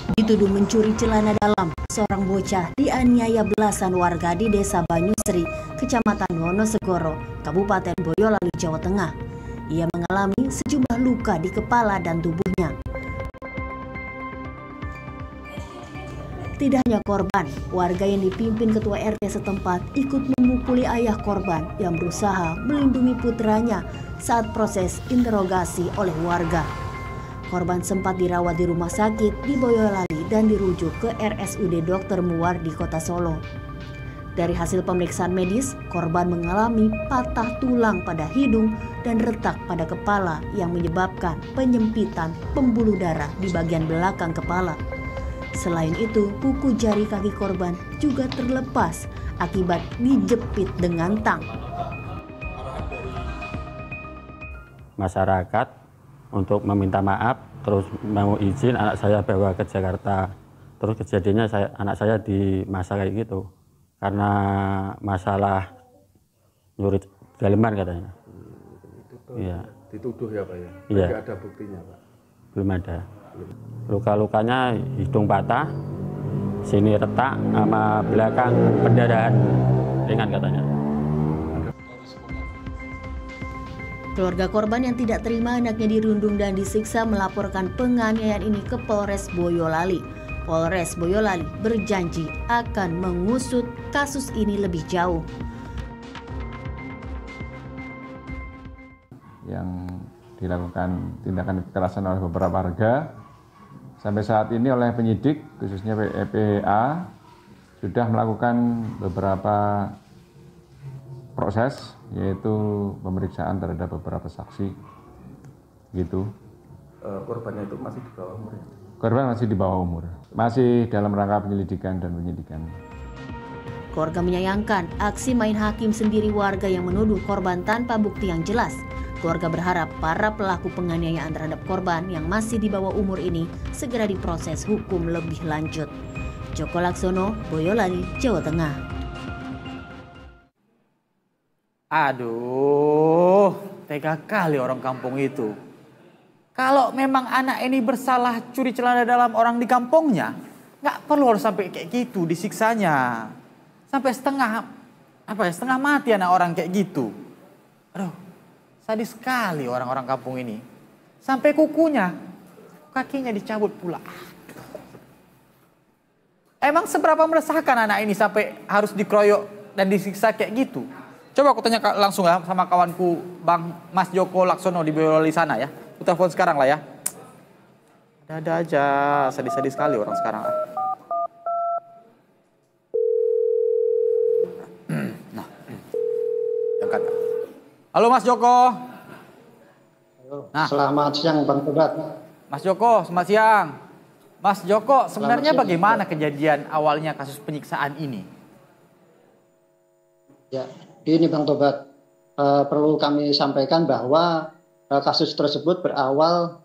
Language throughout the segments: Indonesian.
Dituduh mencuri celana dalam, seorang bocah dianiaya belasan warga di Desa Banyusri, Kecamatan Wonosegoro, Kabupaten Boyolali, Jawa Tengah. Ia mengalami sejumlah luka di kepala dan tubuhnya. Tidak hanya korban, warga yang dipimpin ketua RT setempat ikut memukuli ayah korban yang berusaha melindungi putranya saat proses interogasi oleh warga. Korban sempat dirawat di rumah sakit di Boyolali dan dirujuk ke RSUD Dr. Muwardi, Kota Solo. Dari hasil pemeriksaan medis, korban mengalami patah tulang pada hidung dan retak pada kepala yang menyebabkan penyempitan pembuluh darah di bagian belakang kepala. Selain itu, kuku jari kaki korban juga terlepas akibat dijepit dengan tang. Masyarakat untuk meminta maaf, terus mau izin anak saya bawa ke Jakarta. Terus kejadiannya anak saya di masa kayak gitu, karena masalah nyuri daleman katanya. Iya. Dituduh ya Pak ya? Iya. Tidak ada buktinya Pak? Belum ada. Luka-lukanya hidung patah, sini retak, sama belakang pendarahan ringan katanya. Keluarga korban yang tidak terima anaknya dirundung dan disiksa melaporkan penganiayaan ini ke Polres Boyolali. Polres Boyolali berjanji akan mengusut kasus ini lebih jauh. Yang dilakukan tindakan kekerasan oleh beberapa warga, sampai saat ini oleh penyidik, khususnya PPA, sudah melakukan beberapa proses, yaitu pemeriksaan terhadap beberapa saksi, gitu. Korbannya itu masih di bawah umur ya? Korban masih di bawah umur, masih dalam rangka penyelidikan dan penyidikan. Keluarga menyayangkan aksi main hakim sendiri warga yang menuduh korban tanpa bukti yang jelas. Keluarga berharap para pelaku penganiayaan terhadap korban yang masih di bawah umur ini segera diproses hukum lebih lanjut. Joko Laksono, Boyolali, Jawa Tengah. Aduh, tega kali orang kampung itu. Kalau memang anak ini bersalah curi celana dalam orang di kampungnya, nggak perlu harus sampai kayak gitu disiksanya. Sampai setengah mati anak orang kayak gitu. Aduh, sadis sekali orang-orang kampung ini. Sampai kukunya, kakinya dicabut pula. Emang seberapa meresahkan anak ini sampai harus dikeroyok dan disiksa kayak gitu? Coba aku tanya langsung ya sama kawanku Bang Mas Joko Laksono di Boyolali sana ya. Aku telepon sekarang lah ya. Ada aja, sadis-sadis sekali orang sekarang. Nah, angkat. Halo Mas Joko. Halo. Nah. Selamat siang Bang Tobat. Mas Joko, selamat siang. Mas Joko, sebenarnya siang, bagaimana kejadian awalnya kasus penyiksaan ini? Ya, ini Bang Tobat, perlu kami sampaikan bahwa kasus tersebut berawal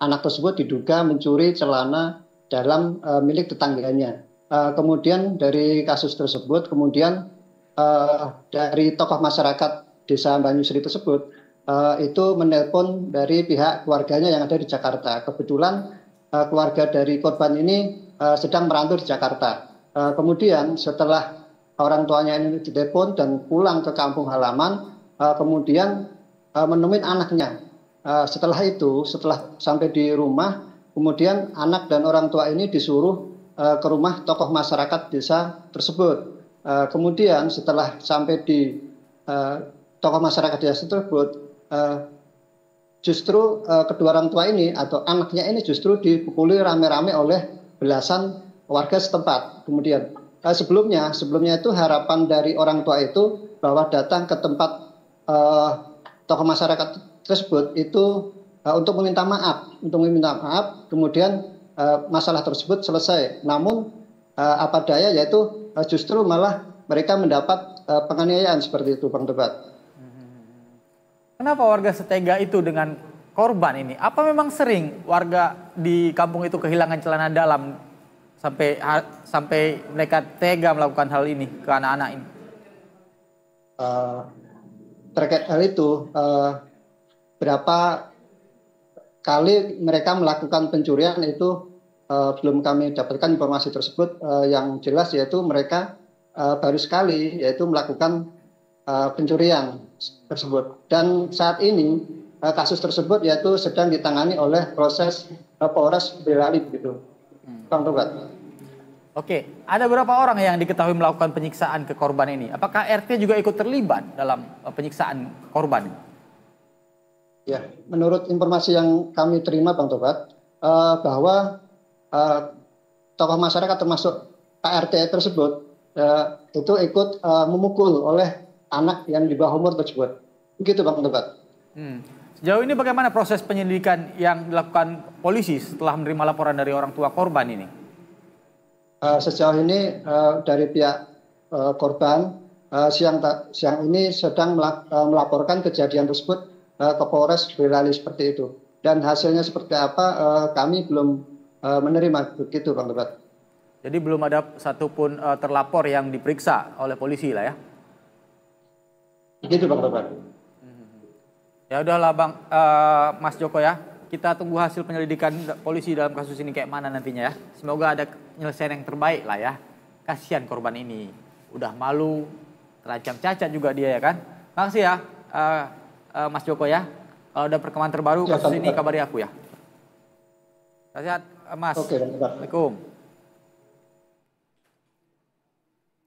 anak tersebut diduga mencuri celana dalam milik tetangganya. Kemudian dari kasus tersebut, kemudian dari tokoh masyarakat Desa Banyusri tersebut itu menelpon dari pihak keluarganya yang ada di Jakarta. Kebetulan keluarga dari korban ini sedang merantau di Jakarta. Kemudian setelah orang tuanya ini ditelepon dan pulang ke kampung halaman, kemudian menemui anaknya. Setelah itu, setelah sampai di rumah, kemudian anak dan orang tua ini disuruh ke rumah tokoh masyarakat desa tersebut. Kemudian setelah sampai di tokoh masyarakat desa tersebut, justru kedua orang tua ini atau anaknya ini justru dipukuli rame-rame oleh belasan warga setempat. Kemudian sebelumnya itu harapan dari orang tua itu bahwa datang ke tempat tokoh masyarakat tersebut itu untuk meminta maaf, kemudian masalah tersebut selesai. Namun apa daya, yaitu justru malah mereka mendapat penganiayaan seperti itu, Bang Debat. Kenapa warga setega itu dengan korban ini? Apa memang sering warga di kampung itu kehilangan celana dalam sampai mereka tega melakukan hal ini ke anak-anak ini? Terkait hal itu, berapa kali mereka melakukan pencurian itu belum kami dapatkan informasi tersebut. Yang jelas yaitu mereka baru sekali yaitu melakukan pencurian tersebut. Dan saat ini kasus tersebut yaitu sedang ditangani oleh proses Polres Boyolali begitu, Bang Tobat. Oke, ada berapa orang yang diketahui melakukan penyiksaan ke korban ini? Apakah RT juga ikut terlibat dalam penyiksaan korban? Ya, menurut informasi yang kami terima, Bang Tobat, bahwa tokoh masyarakat termasuk KRT tersebut itu ikut memukul oleh anak yang di bawah umur tersebut. Begitu, Bang Tobat. Sejauh ini bagaimana proses penyelidikan yang dilakukan polisi setelah menerima laporan dari orang tua korban ini? Sejauh ini dari pihak korban siang ini sedang melaporkan kejadian tersebut ke Polres Boyolali seperti itu. Dan hasilnya seperti apa kami belum menerima begitu, Bang Tobat. Jadi belum ada satupun terlapor yang diperiksa oleh polisi lah ya? Begitu, Bang Tobat. Ya udahlah Bang Mas Joko ya. Kita tunggu hasil penyelidikan polisi dalam kasus ini kayak mana nantinya ya. Semoga ada penyelesaian yang terbaik lah ya. Kasihan korban ini. Udah malu, terancam cacat juga dia ya kan. Makasih ya Mas Joko ya. Kalau ada perkembangan terbaru kasus ini kabari aku ya. Sehat Mas. Oke, Assalamualaikum.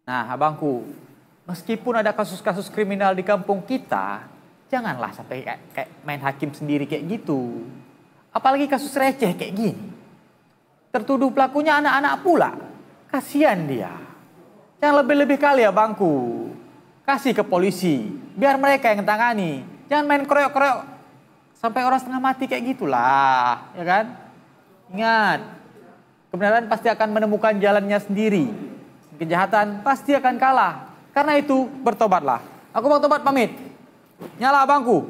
Nah abangku, meskipun ada kasus-kasus kriminal di kampung kita, janganlah sampai kayak main hakim sendiri kayak gitu. Apalagi kasus receh kayak gini. Tertuduh pelakunya anak-anak pula. Kasihan dia. Jangan lebih-lebih kali ya bangku. Kasih ke polisi. Biar mereka yang tangani. Jangan main kroyok-kroyok. Sampai orang setengah mati kayak gitulah. Ya kan? Ingat. Kebenaran pasti akan menemukan jalannya sendiri. Kejahatan pasti akan kalah. Karena itu bertobatlah. Aku Bang Tobat pamit. Nyala bangku.